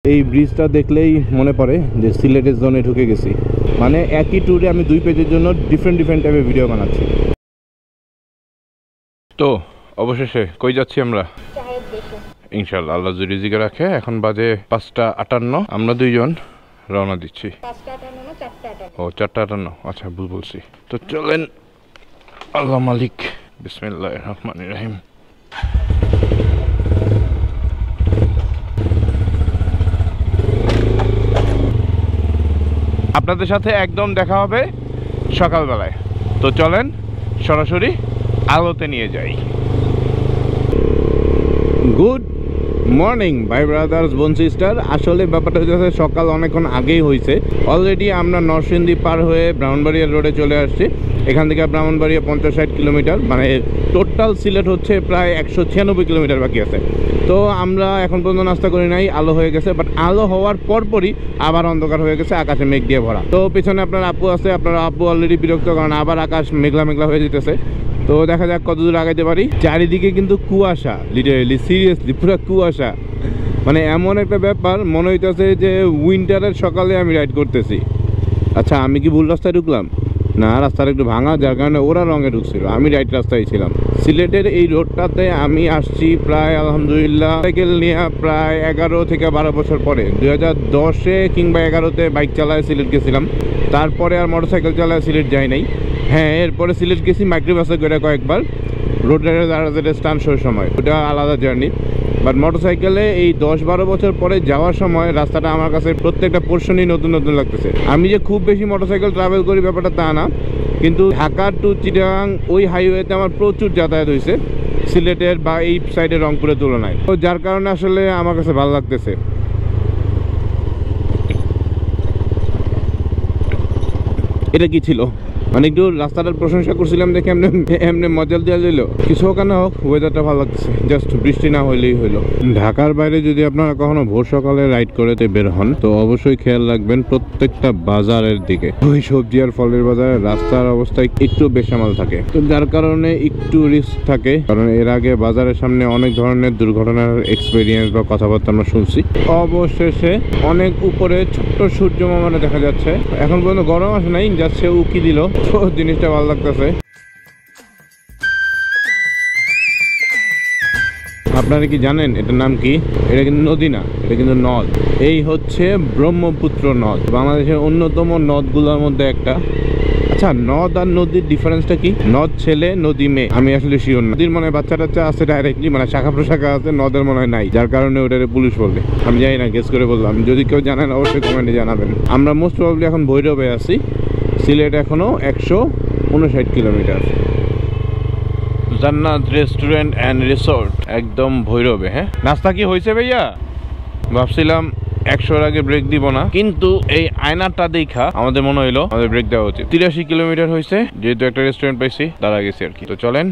এই ব্রিজটা দেখলেই মনে পড়ে যে সিলেটের জোনে ঢুকে গেছি। মানে একই ট্যুরে আমি 2 পেজের জন্য ডিফারেন্ট টাইপের ভিডিও বানাচ্ছি। তো অবশেষে কই যাচ্ছি আমরা? ইনশাল্লাহ আল্লাহ যদি রিজিকে রাখে। এখন বাজে 5:58। আমরা দুইজন রওনা দিচ্ছি। 4:58। ও 4:58, আচ্ছা ভুল বলছি। তো চলেন, আল্লাহ মালিক, বিসমিল্লাহির রহমানির রহিম। আপনাদের সাথে একদম দেখা হবে সকালবেলায়। তো চলেন সরাসরি আলোতে নিয়ে যাই। গুড মর্নিং ভাই ব্রাদার্স, বোন সিস্টার। আসলে ব্যাপারটা হচ্ছে সকাল অনেকক্ষণ আগেই হয়েছে। অলরেডি আমরা নরসিংদী পার হয়ে ব্রাহ্মণবাড়িয়া রোডে চলে আসছি। এখান থেকে ব্রাহ্মণবাড়িয়া 50-60 কিলোমিটার, মানে টোটাল সিলেট হচ্ছে প্রায় 196 কিলোমিটার বাকি আছে। তো আমরা এখন পর্যন্ত নাস্তা করি নাই, আলো হয়ে গেছে। বাট আলো হওয়ার পরপরই আবার অন্ধকার হয়ে গেছে, আকাশে মেঘ দিয়ে ভরা। তো পিছনে আপনার আপু আছে, আপনার আপু অলরেডি বিরক্ত, কারণ আবার আকাশ মেঘলা মেঘলা হয়ে যেতেছে। তো দেখা যাক কতদূর আগাইতে পারি। চারিদিকে কিন্তু কুয়াশা, লিটারেলি সিরিয়াসলি পুরো কুয়াশা। মানে এমন একটা ব্যাপার, মনে হইতেছে যে উইন্টারের সকালে আমি রাইড করতেছি। আচ্ছা, আমি কি ভুল রাস্তায় ঢুকলাম? না, রাস্তাটা একটু ভাঙা, যার কারণে ওরা রঙে ঢুকছিল, আমি রাইট রাস্তায় ছিলাম। সিলেটের এই রোডটাতে আমি আসছি প্রায় আলহামদুলিল্লাহ সাইকেল নিয়ে প্রায় 11 থেকে 12 বছর পরে। 2010-এ কিংবা 11-তে বাইক চালায় সিলেট গেছিলাম। তারপরে আর মোটরসাইকেল চালায় সিলেট যাই নাই। হ্যাঁ, এরপরে সিলেট গেছি মাইক্রোবাসে করে কয়েকবার, রোড রাইডার স্টান শোর সময়, ওটা আলাদা জার্নি। বাট মোটরসাইকেলে এই 10-12 বছর পরে যাওয়ার সময় রাস্তাটা আমার কাছে প্রত্যেকটা পোর্শনই নতুন নতুন লাগতেছে। আমি যে খুব বেশি মোটরসাইকেল ট্রাভেল করি ব্যাপারটা তা না, কিন্তু ঢাকা টু চিটাগাং ওই হাইওয়েতে আমার প্রচুর যাতায়াত হয়েছে সিলেটের বা এই সাইডে রংপুরের তুলনায়। তো যার কারণে আসলে আমার কাছে ভালো লাগতেছে। এটা কি ছিল, মানে একটু রাস্তাটার প্রশংসা করছিলাম দেখে এমনি মজা দেওয়া দিল। কিছু ওখানে হোক, ওয়েদারটা ভালো লাগতেছে, জাস্ট বৃষ্টি না হইলেই হইলো। ঢাকার বাইরে যদি আপনারা কখনো ভোর সকালে রাইড করে বের হন, তো অবশ্যই খেয়াল রাখবেন প্রত্যেকটা বাজারের দিকে। ওই সবজি আর ফলের বাজারে রাস্তার অবস্থায় একটু বেসামাল থাকে, তো যার কারণে একটু রিস্ক থাকে। কারণ এর আগে বাজারের সামনে অনেক ধরনের দুর্ঘটনার এক্সপেরিয়েন্স বা কথাবার্তা আমরা শুনছি। অবশেষে অনেক উপরে ছোট্ট সূর্য মামাটা দেখা যাচ্ছে। এখন পর্যন্ত গরম আসে নাই, যাচ্ছে উকি দিল, তো জিনিসটা ভালো লাগতেছে। আপনারা কি জানেন এটার নাম কি? এটা কিন্তু নদী না, এটা কিন্তু নদ। এই হচ্ছে ব্রহ্মপুত্র নদ, বাংলাদেশের অন্যতম নদগুলোর মধ্যে একটা। আচ্ছা, নদ আর নদীর ডিফারেন্সটা কি? নদ ছেলে, নদী মেয়ে, আমি আসলে শিওর না। নদীর মনে হয় বাচ্চা টাচ্চা আছে ডাইরেক্টলি, মানে শাখা প্রশাখা আছে, নদের মনে হয় নাই, যার কারণে ওটারে পুলিশ বলে। আমি জানি না, গেস করে বললাম। যদি কেউ জানেন অবশ্যই কমেন্টে জানাবেন। আমরা মোস্ট প্রবাবলি এখন ভৈরবে আছি। সিলেট এখনো 159 কিলোমিটার। জান্নাত রেস্টুরেন্ট অ্যান্ড রিসোর্ট, একদম ভৈরবে। হ্যাঁ, নাস্তা কি হয়েছে ভাইয়া? ভাবছিলাম 100-র আগে ব্রেক দিব না, কিন্তু এই আয়নাটা দেখা আমাদের মনে হইলো আমাদের ব্রেক দেওয়া উচিত। 83 কিলোমিটার হয়েছে, যেহেতু একটা রেস্টুরেন্ট পাইছি দাঁড়া গেছি আর কি। তো চলেন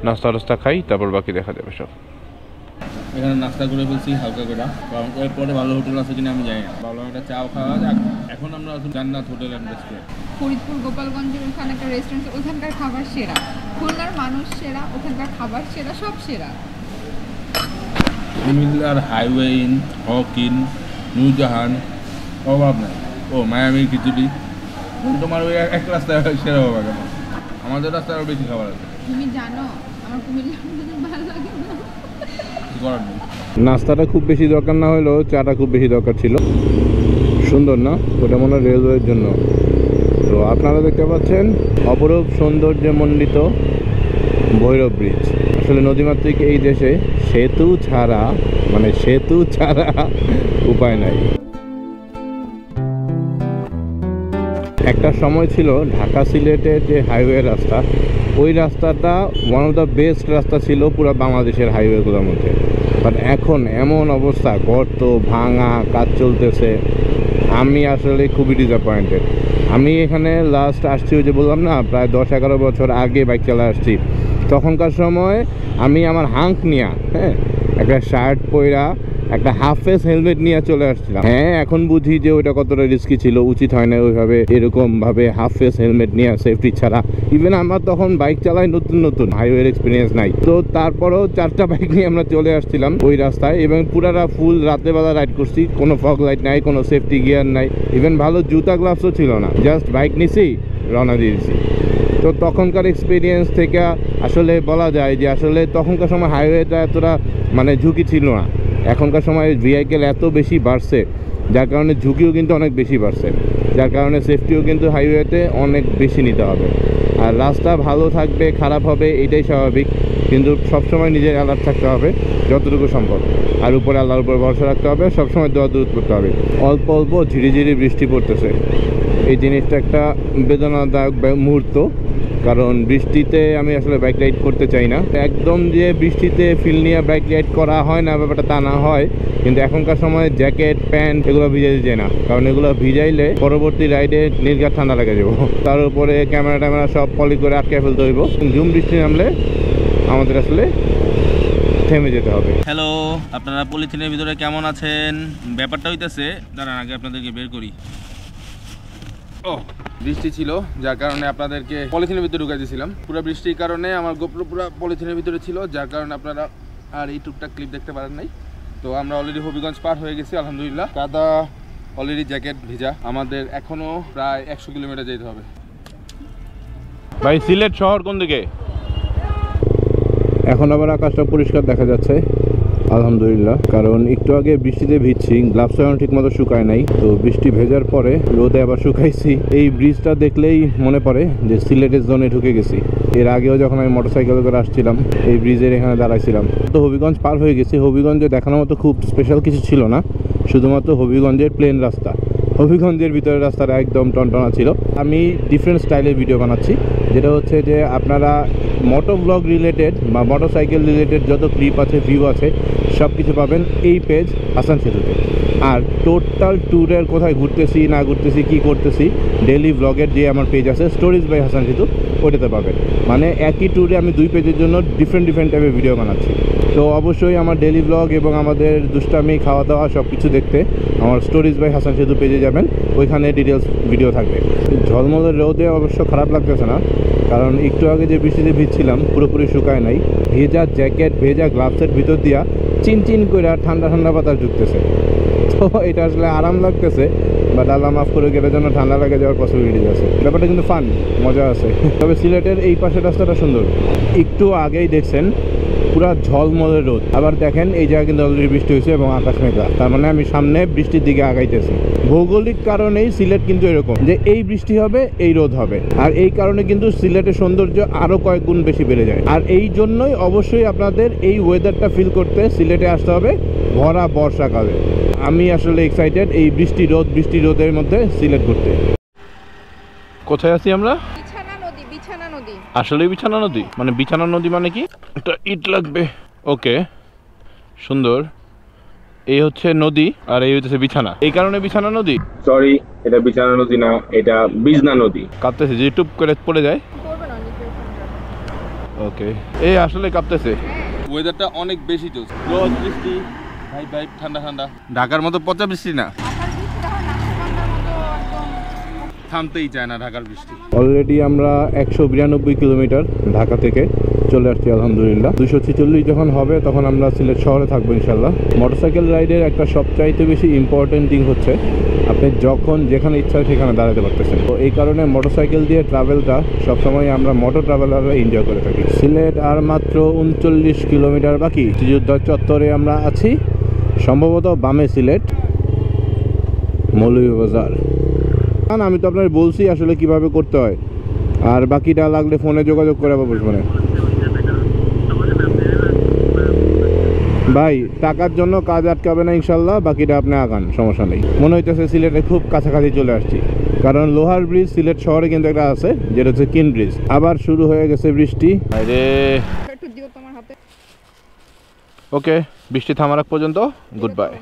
নাস্তা টাস্তা খাই, তারপর বাকি দেখা যাবে সব। এখানে নাস্তা করে ফেলছি হালকা করে, কারণ এরপরে ভালো হোটেল আছে কিনা আমি জানি না। ভালো একটা চাও খাওয়া যাক। এখন আমরা আছি জান্নাত হোটেল অ্যান্ড রেস্টুরেন্ট, ফরিদপুর গোপালগঞ্জের ওখানে একটা রেস্টুরেন্ট। ওখানকার খাবার সেরা, খুলনার মানুষ সেরা, ওখানকার খাবার সেরা, সব সেরা। কুমিল্লার highway inn, Haq inn, Noorjahan, অভাব নাই। ও মায়ামির খিচুড়ি, তোমার ওই এক রাস্তায় সেরা হবে কেন? আমাদের রাস্তায় আরও বেশি খাবার আছে। তুমি জানো আমার কুমিল্লার ভালো লাগে না। নাস্তাটা খুব বেশি দরকার না হলেও চাটা খুব বেশি দরকার ছিল। সুন্দর না? ওটা মনে হয় রেলওয়ের জন্য। তো আপনারা দেখতে পাচ্ছেন অপরূপ সৌন্দর্যে মণ্ডিত ভৈরব ব্রিজ। আসলে নদীমাতৃক এই দেশে সেতু ছাড়া উপায় নাই। একটা সময় ছিল ঢাকা সিলেটের যে হাইওয়ে রাস্তা, ওই রাস্তাটা ওয়ান অফ দ্য বেস্ট রাস্তা ছিল পুরো বাংলাদেশের হাইওয়েগুলোর মধ্যে। বাট এখন এমন অবস্থা, গর্ত ভাঙা, কাজ চলতেছে। আমি আসলে খুবই ডিসঅ্যাপয়েন্টেড। আমি এখানে লাস্ট আসছি, ওই যে বললাম না, প্রায় 10-11 বছর আগে বাইক চালা আসছি। তখনকার সময় আমি আমার হাঙ্ক নিয়া, হ্যাঁ, একটা শার্ট পরা, একটা হাফ ফেস হেলমেট নিয়ে চলে আসছিলাম। হ্যাঁ, এখন বুঝি যে ওটা কতটা রিস্কি ছিল, উচিত হয় না ওইভাবে এরকম ভাবে হাফ ফেস হেলমেট নিয়ে সেফটি ছাড়া। ইভেন আমার তখন বাইক চালাই নতুন নতুন, হাইওয়ের এক্সপিরিয়েন্স নাই, তো তারপরেও 4টা বাইক নিয়ে আমরা চলে আসছিলাম ওই রাস্তায়, এবং পুরাটা ফুল রাতের বেলা রাইড করছি। কোনো ফগ লাইট নাই, কোনো সেফটি গিয়ার নাই, ইভেন ভালো জুতা গ্লাভসও ছিল না, জাস্ট বাইক নিছি, রওনা দিয়েছি। তো তখনকার এক্সপিরিয়েন্স থেকে আসলে বলা যায় যে আসলে তখনকার সময় হাইওয়েটা এতটা মানে ঝুঁকি ছিল না। এখনকার সময় ভেহিকেল এত বেশি বাড়ছে, যার কারণে ঝুঁকিও কিন্তু অনেক বেশি বাড়ছে, যার কারণে সেফটিও কিন্তু হাইওয়েতে অনেক বেশি নিতে হবে। আর রাস্তা ভালো থাকবে খারাপ হবে এটাই স্বাভাবিক, কিন্তু সবসময় নিজের অ্যালার্ট থাকতে হবে যতটুকু সম্ভব। আর উপরে আল্লাহর উপর ভরসা রাখতে হবে, সবসময় দোয়া দূর করতে হবে। অল্প অল্প ঝিরিঝিরি বৃষ্টি পড়তেছে, এই জিনিসটা একটা বেদনাদায়ক মুহূর্ত, কারণ বৃষ্টিতে আমি আসলে বাইক রাইড করতে চাই না। একদম যে বৃষ্টিতে ফিল নিয়ে বাইক রাইড করা হয় না ব্যাপারটা তা না হয়, কিন্তু এখনকার সময় জ্যাকেট প্যান্ট এগুলো ভিজাইতে যায় না, কারণ এগুলো ভিজাইলে পরবর্তী রাইডে নির্ঘাত ঠান্ডা লেগে যাবো। তার উপরে ক্যামেরা ট্যামেরা সব পলি করে আটকে ফেলতে হইব। ঝুম বৃষ্টি নামলে আমাদের আসলে থেমে যেতে হবে। হ্যালো, আপনারা পলিথিনের ভিতরে কেমন আছেন? ব্যাপারটা হইতেছে, দাঁড়ান আগে আপনাদেরকে বের করি। ও, বৃষ্টি ছিল যার কারণে আপনাদেরকে পলিথিনের ভিতরে ঢুকাই দিয়েছিলাম। পুরো বৃষ্টির কারণে আমার গোপ্রো পুরো পলিথিনের ভিতরে ছিল, যার কারণে আপনারা আর এই টুকটাক ক্লিপ দেখতে পারেন নাই। তো আমরা অলরেডি হবিগঞ্জ পার হয়ে গেছি আলহামদুলিল্লাহ। কাদা অলরেডি, জ্যাকেট ভিজা। আমাদের এখনো প্রায় 100 কিলোমিটার যেতে হবে। ভাই, সিলেট শহর কোন দিকে? এখন আবার আকাশটা পরিষ্কার দেখা যাচ্ছে আলহামদুলিল্লাহ, কারণ একটু আগে বৃষ্টিতে ভিজছি, গ্লাভস এখন ঠিক মতো শুকায় নাই, তো বৃষ্টি ভেজার পরে রোদে আবার শুকাইছি। এই ব্রিজটা দেখলেই মনে পড়ে যে সিলেটের জোনে ঢুকে গেছি। এর আগেও যখন আমি মোটরসাইকেল করে আসছিলাম এই ব্রিজের এখানে দাঁড়াইছিলাম। তো হবিগঞ্জ পার হয়ে গেছি। হবিগঞ্জে দেখানোর মতো খুব স্পেশাল কিছু ছিল না, শুধুমাত্র হবিগঞ্জের প্লেন রাস্তা। হবিগঞ্জের ভিতরের রাস্তাটা একদম টনটনা ছিল। আমি ডিফারেন্ট স্টাইলের ভিডিও বানাচ্ছি, যেটা হচ্ছে যে আপনারা মোটো ব্লগ রিলেটেড বা মোটরসাইকেল রিলেটেড যত ক্লিপ আছে, ভিউ আছে, সব কিছু পাবেন এই পেজ হাসান সেতুতে। আর টোটাল ট্যুরের কোথায় ঘুরতেছি না ঘুরতেছি কী করতেছি ডেইলি ব্লগের যে আমার পেজ আছে স্টোরিজ বাই হাসান সেতু, ওইটাতে পাবেন। মানে একই ট্যুরে আমি 2 পেজের জন্য ডিফারেন্ট টাইপের ভিডিও বানাচ্ছি। তো অবশ্যই আমার ডেইলি ব্লগ এবং আমাদের দুষ্টামি, খাওয়া দাওয়া সব কিছু দেখতে আমার স্টোরিজ বাই হাসান সেতু পেজে যাবেন, ওইখানে ডিটেলস ভিডিও থাকবে। ঝলমলের রোদে অবশ্য খারাপ লাগতেছে না, কারণ একটু আগে যে বৃষ্টিতে ভিজছিলাম পুরোপুরি শুকায় নাই। ভেজা জ্যাকেট, ভেজা গ্লাভসের ভিতর দিয়া চিনচিন করে ঠান্ডা বাতাস ঢুকতেছে, তো এটা আসলে আরাম লাগতেছে। বাট আল্লাহ মাফ করে গেলে জন্য ঠান্ডা লাগে যাওয়ার পসিবিলিটিস আছে। ব্যাপারটা কিন্তু ফান, মজা আছে। তবে সিলেটের এই পাশের রাস্তাটা সুন্দর। একটু আগেই দেখছেন পুরা ঝলমলের রোদ, আবার দেখেন এই জায়গায় কিন্তু অলরেডি বৃষ্টি হয়েছে এবং আকাশ মেঘলা, তার মানে আমি সামনে বৃষ্টির দিকে আগাইতেছি। ভৌগোলিক কারণেই সিলেট কিন্তু এরকম যে এই বৃষ্টি হবে, এই রোদ হবে, আর এই কারণে কিন্তু সিলেটের সৌন্দর্য আরও কয়েক গুণ বেশি বেড়ে যায়। আর এই জন্যই অবশ্যই আপনাদের এই ওয়েদারটা ফিল করতে সিলেটে আসতে হবে ভরা বর্ষাকালে। আমি আসলে এক্সাইটেড এই বৃষ্টি রোদের মধ্যে সিলেট ঘুরতে। কোথায় আছি আমরা? বিছানা নদী। আসলে বিছানা নদী মানে, বিছানা নদী মানে কি? একটা ইট লাগবে। ওকে, সুন্দর। এই হচ্ছে নদী আর এই হচ্ছে বিছানা, এই কারণে বিছানা নদী। সরি, এটা বিছানা নদী না, এটা বিজনা নদী। কাঁপতেছে যে টুপ করে পড়ে যায়। ওকে, এই আসলে কাঁপতেছে। ওয়েদারটা অনেক বেশি তো, রোদ বৃষ্টি, ভাই ঠান্ডা। ঢাকার মতো পচা বৃষ্টি না, থামতেই চায় না ঢাকার বৃষ্টি। অলরেডি আমরা 192 কিলোমিটার ঢাকা থেকে চলে আসছি আলহামদুলিল্লাহ। 246 যখন হবে তখন আমরা সিলেট শহরে থাকবো ইনশাল্লাহ। মোটরসাইকেল রাইডের একটা সবচাইতে বেশি ইম্পর্টেন্ট থিং হচ্ছে আপনি যখন যেখানে ইচ্ছা সেখানে দাঁড়াতে পারতেছেন। তো এই কারণে মোটরসাইকেল দিয়ে ট্রাভেলটা সবসময় আমরা মোটর ট্রাভেলাররা এনজয় করে থাকি। সিলেট আর মাত্র 39 কিলোমিটার বাকি। মুক্তিযোদ্ধা চত্বরে আমরা আছি, সম্ভবত বামে সিলেট, মৌলভীবাজার। আমি তো আপনার বলছি আসলে কিভাবে করতে হয়, আর বাকিটা লাগলে ফোনে যোগাযোগ করে পাবো। ফোনে ভাই টাকার জন্য কাজ আটকাবে না ইনশাল্লাহ, বাকিটা আপনি আগান, সমস্যা নেই। মনে হইতেছে সিলেটে খুব কাছাকাছি চলে আসছি, কারণ লোহার ব্রিজ সিলেট শহরে কিন্তু একটা আছে, যেটা হচ্ছে কিন ব্রিজ। আবার শুরু হয়ে গেছে বৃষ্টি। ওকে, বৃষ্টি থামার আগ পর্যন্ত গুড বাই।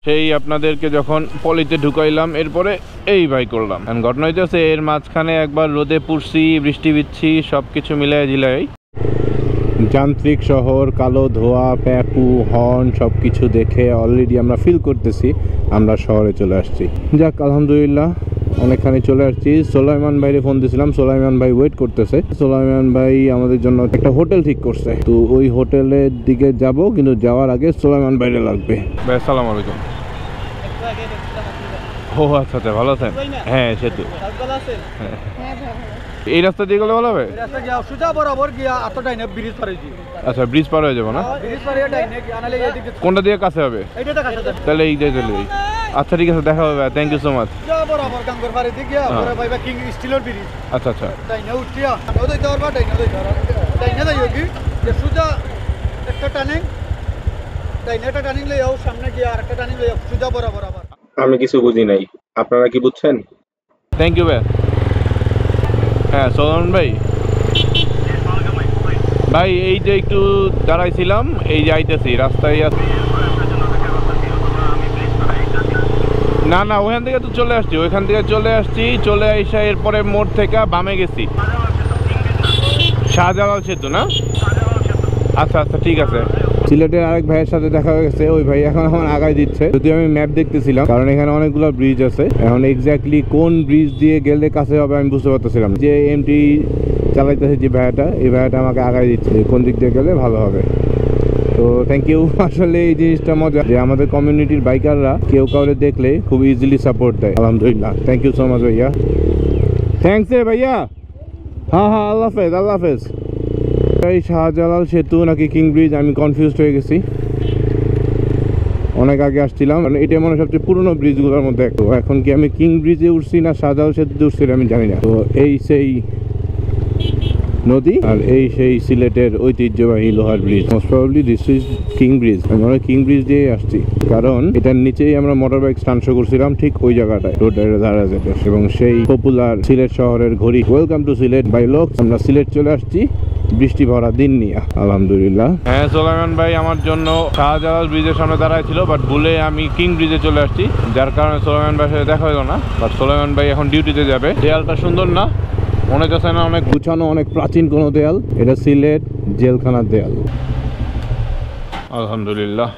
সেই আপনাদেরকে যখন পলিতে ঢুকাইলাম, এরপরে এই বাই করলাম। ঘটনা হইতেছে এর মাঝখানে একবার রোদে পুড়ছি, বৃষ্টি বিচ্ছি, সব কিছু মিলাই ঝিলাই যান্ত্রিক শহর, কালো ধোয়া, প্যাপু, হর্ন সব কিছু দেখে অলরেডি আমরা ফিল করতেছি আমরা শহরে চলে আসছি। যাক আলহামদুলিল্লাহ অনেকখানি চলে আসছি। সোলাইমান ভাইরে ফোন দিয়েছিলাম, সোলাইমান ভাই ওয়েট করতেছে। সোলাইমান ভাই আমাদের জন্য একটা হোটেল ঠিক করছে, তো ওই হোটেলের দিকে যাব, কিন্তু যাওয়ার আগে সোলাইমান ভাইরে লাগবে। ভাই আসসালামু আলাইকুম। ও আচ্ছা আচ্ছা, ভালো আছেন? হ্যাঁ সেতু, হ্যাঁ ভাই ভালো। এই রাস্তা দিয়ে গেলে ভালো হবে। রাস্তা গিয়া সুজা বরাবর গিয়া আতটাই না ব্রিজ পার হইছি। আচ্ছা ব্রিজ পার হয়ে যাবো না? ব্রিজ পার হয়ে ডাইনে আনালে এদিকে কোনটা দিয়ে কাছে হবে? এইটা কাছে দেন। তাহলে এই দিয়ে চলে যাই। আচ্ছা ঠিক আছে, দেখা হবে। Thank you so much. সুজা বরাবর গাঙ্গর পারে দিকে পরে ভাইবা কিং স্টিলের ব্রিজ। আচ্ছা আচ্ছা, ডাইনে উঠিয়া ওই যাওয়ার বা ডাইনে যাইও কি যে সুজা একটা টার্নিং, ডাইনে একটা টার্নিং লই যাও, সামনে গিয়া আরেকটা টার্নিং লই যাও, সুজা বরাবর আবার। আমি কিছু বুঝি নাই, আপনারা কি বুঝছেন? থ্যাংক ইউ ভাই। হ্যাঁ সোলাইমান ভাই, ভাই এই যে একটু দাঁড়াইছিলাম, এই যে আইতেছি রাস্তায়। না না, ওখান থেকে তো চলে আসছি, ওইখান থেকে চলে আইসা এরপরে মোড় থেকে বামে গেছি। শাহজালাল সেতু না? আচ্ছা আচ্ছা ঠিক আছে। সিলেটের আরেক ভাইয়ের সাথে দেখা হয়ে গেছে, ওই ভাই এখন আমার আগায় দিচ্ছে। যদি আমি ম্যাপ দেখতেছিলাম, কারণ এখানে অনেকগুলো ব্রিজ আছে, এখন এক্স্যাক্টলি কোন ব্রিজ দিয়ে গেলে কাছে হবে আমি বুঝতে পারতেছিলাম। যে এমটি চালাইতেছে যে ভাইয়াটা, এই ভাইয়াটা আমাকে আগায় দিচ্ছে কোন দিক দিয়ে গেলে ভালো হবে। তো থ্যাংক ইউ। আসলে এই জিনিসটা মজা যে আমাদের কমিউনিটির বাইকাররা কেউ কাউরে দেখলে খুব ইজিলি সাপোর্ট দেয়। আলহামদুলিল্লাহ, থ্যাংক ইউ সো মাচ ভাইয়া। থ্যাংকস রে ভাইয়া। হ্যাঁ হ্যাঁ, আল্লাহ হাফেজ, আল্লাহ হাফেজ। এই শাহজালাল সেতু নাকি কিং ব্রিজ, আমি কনফিউজড হয়ে গেছি। অনেক আগে আসছিলাম, মানে এটা মনে হয় সবচেয়ে পুরোনো ব্রিজগুলোর মধ্যে একটা। এখন কি আমি কিং ব্রিজে উঠছি না শাহজালাল সেতুতে উঠছি আমি জানি না। তো এই সেই নদী আর এই সেই সিলেটের ঐতিহ্যবাহী লোহার bridge. Most probably this is king bridge. আমরা কিং ব্রিজ দিয়ে আসছি, কারণ এটার নিচেই আমরা মোটর বাইক স্টান্ট শো করছিলাম, ঠিক ওই জায়গাটায় রোডের ধারা যেতে। এবং সেই পপুলার সিলেট শহরের ঘড়ি। ওয়েলকাম টু সিলেট বাই লোক। আমরা সিলেট চলে আসছি বৃষ্টি ভরা দিন নিয়ে, আলহামদুলিল্লাহ। হ্যাঁ সোলাইমান ভাই আমার জন্য শাহজালাল ব্রিজের সামনে দাঁড়ায় ছিল, বাট ভুলে আমি কিং ব্রিজে চলে আসছি, যার কারণে সোলাইমান ভাইয়ের সাথে দেখা হলো না। বাট সোলাইমান ভাই এখন ডিউটিতে যাবে। দেয়ালটা সুন্দর না? মনে হচ্ছে না অনেক গুছানো, অনেক প্রাচীন কোনো দেয়াল। এটা সিলেট জেলখানার দেয়াল। আলহামদুলিল্লাহ।